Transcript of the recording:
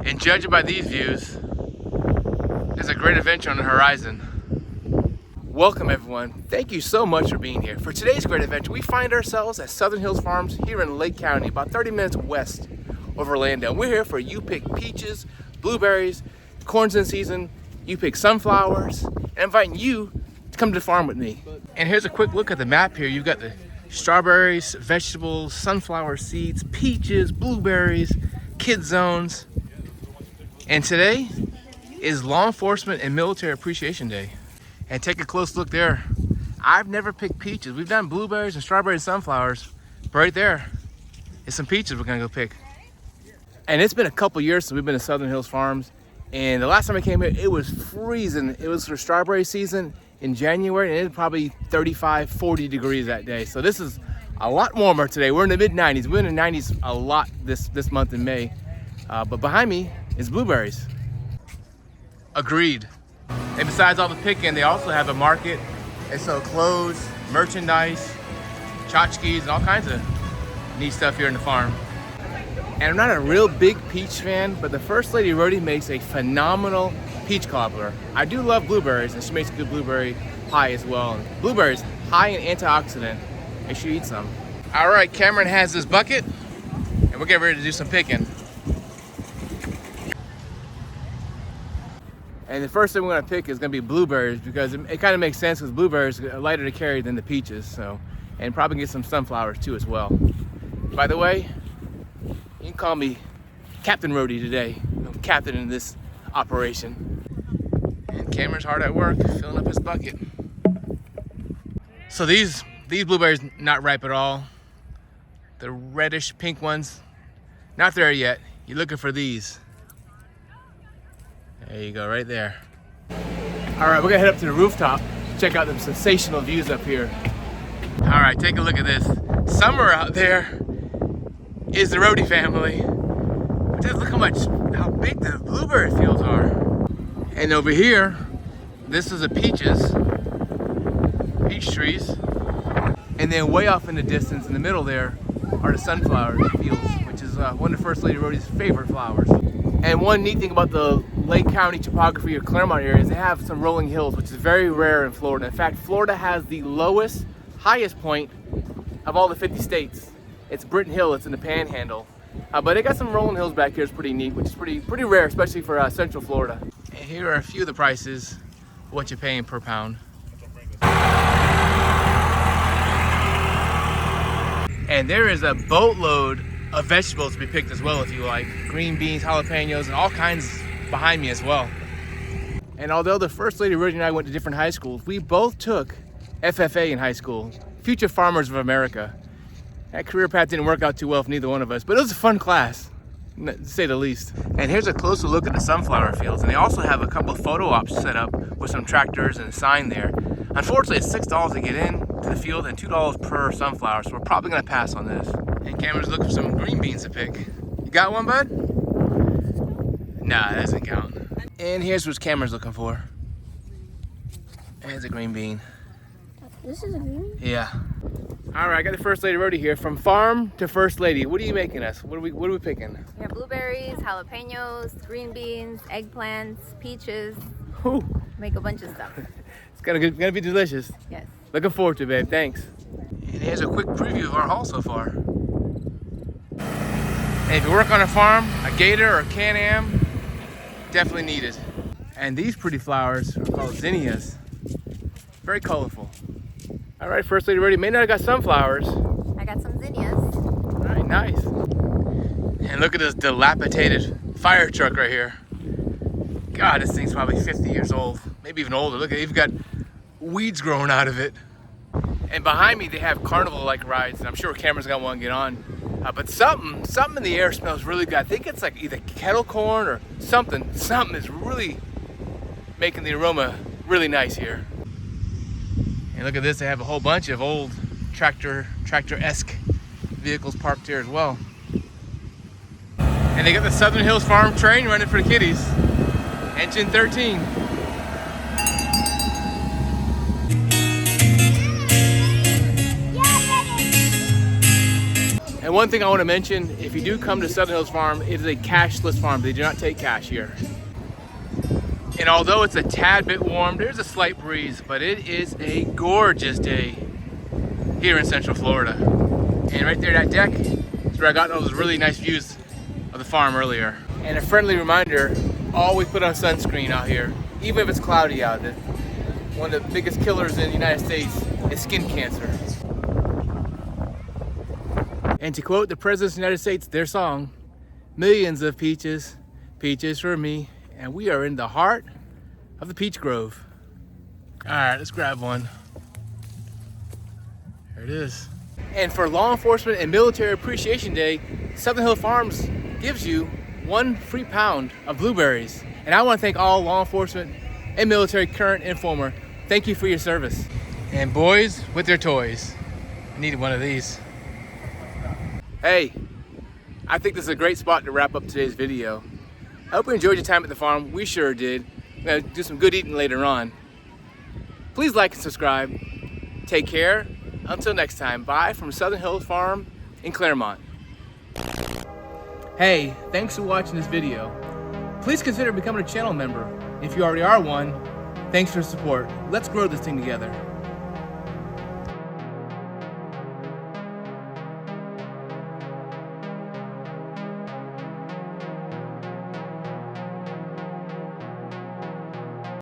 And judging by these views, there's a great adventure on the horizon. Welcome everyone. Thank you so much for being here. For today's great adventure, we find ourselves at Southern Hills Farms here in Lake County, about 30 minutes west of Orlando. We're here for you pick peaches, blueberries, corn's in season, you pick sunflowers, and I'm inviting you to come to the farm with me. And here's a quick look at the map here. You've got the strawberries, vegetables, sunflower seeds, peaches, blueberries, kid zones. And today is Law Enforcement and Military Appreciation Day. And take a close look there. I've never picked peaches. We've done blueberries and strawberries and sunflowers, but right there is some peaches we're gonna go pick. And it's been a couple years since we've been to Southern Hills Farms. And the last time I came here, it was freezing. It was for strawberry season in January, and it was probably 35, 40 degrees that day. So this is a lot warmer today. We're in the mid 90s. We're in the 90s a lot this month in May. But behind me is blueberries. Agreed. And besides all the picking, they also have a market. They sell clothes, merchandise, tchotchkes, and all kinds of neat stuff here in the farm. And I'm not a real big peach fan, but the First Lady Rhodey makes a phenomenal peach cobbler. I do love blueberries, and she makes a good blueberry pie as well. And blueberries, high in antioxidant. Make sure you eat some. All right, Cameron has this bucket, and we're getting ready to do some picking. And the first thing we're gonna pick is gonna be blueberries, because it kind of makes sense because blueberries are lighter to carry than the peaches. So, and probably get some sunflowers too as well. By the way, you can call me Captain Rhodey today. I'm captain in this operation. And Cameron's hard at work filling up his bucket. So these blueberries not ripe at all. The reddish pink ones, not there yet. You're looking for these. There you go, right there. All right, we're gonna head up to the rooftop, check out the sensational views up here. All right, take a look at this. Summer out there is the Rhodey family. But just look how big the blueberry fields are. And over here, this is the peaches, peach trees. And then way off in the distance, in the middle there, are the sunflower fields, which is one of the First Lady Rhodey's favorite flowers. And one neat thing about the Lake County topography of Clermont area is they have some rolling hills, which is very rare in Florida. In fact, Florida has the highest point of all the 50 states. It's Britton Hill, it's in the Panhandle. But they got some rolling hills back here, it's pretty neat, which is pretty rare, especially for Central Florida. And here are a few of the prices, what you're paying per pound. And there is a boatload of vegetables to be picked as well if you like. Green beans, jalapenos, and all kinds behind me as well. And although the First Lady Rhodey and I went to different high schools, we both took FFA in high school, Future Farmers of America. That career path didn't work out too well for neither one of us, but it was a fun class, to say the least. And here's a closer look at the sunflower fields. And they also have a couple of photo ops set up with some tractors and a sign there. Unfortunately, it's $6 to get in to the field and $2 per sunflower, so we're probably gonna pass on this. And Cameron's looking for some green beans to pick. You got one, bud? Nah, that doesn't count. And here's what Cameron's looking for. There's a green bean. This is a green bean? Yeah. All right, I got the First Lady Rhodey here. From farm to First Lady, what are you making us? What are we picking? We have blueberries, jalapenos, green beans, eggplants, peaches. Ooh. Make a bunch of stuff. It's gonna be delicious. Yes. Looking forward to it, babe. Thanks. And here's a quick preview of our haul so far. And if you work on a farm, a Gator or a Can-Am, definitely needed. And these pretty flowers are called zinnias. Very colorful. All right, First Lady Rhodey, may not have got sunflowers. I got some zinnias. All right, nice. And look at this dilapidated fire truck right here. God, this thing's probably 50 years old, maybe even older. Look at it, you've got weeds growing out of it. And behind me, they have carnival-like rides, and I'm sure Cameron's got one to get on. But something in the air smells really good. I think it's like either kettle corn or something. Something is really making the aroma really nice here. And look at this, they have a whole bunch of old tractor-esque vehicles parked here as well. And they got the Southern Hills Farm train running for the kiddies. Engine 13. And one thing I want to mention, if you do come to Southern Hills Farm, it is a cashless farm. They do not take cash here. And although it's a tad bit warm, there's a slight breeze, but it is a gorgeous day here in Central Florida. And right there, that deck is where I got all those really nice views of the farm earlier. And a friendly reminder, always put on sunscreen out here, even if it's cloudy out. One of the biggest killers in the United States is skin cancer. And to quote the President of the United States, their song, millions of peaches, peaches for me, and we are in the heart of the peach grove. All right, let's grab one. There it is. And for Law Enforcement and Military Appreciation Day, Southern Hills Farms gives you 1 free pound of blueberries. And I want to thank all law enforcement and military, current and former. Thank you for your service. And boys with their toys. I needed one of these. Hey, I think this is a great spot to wrap up today's video. I hope you enjoyed your time at the farm. We sure did. We're gonna do some good eating later on. Please like and subscribe. Take care. Until next time, bye from Southern Hills Farm in Clermont. Hey, thanks for watching this video. Please consider becoming a channel member. If you already are one, thanks for the support. Let's grow this thing together.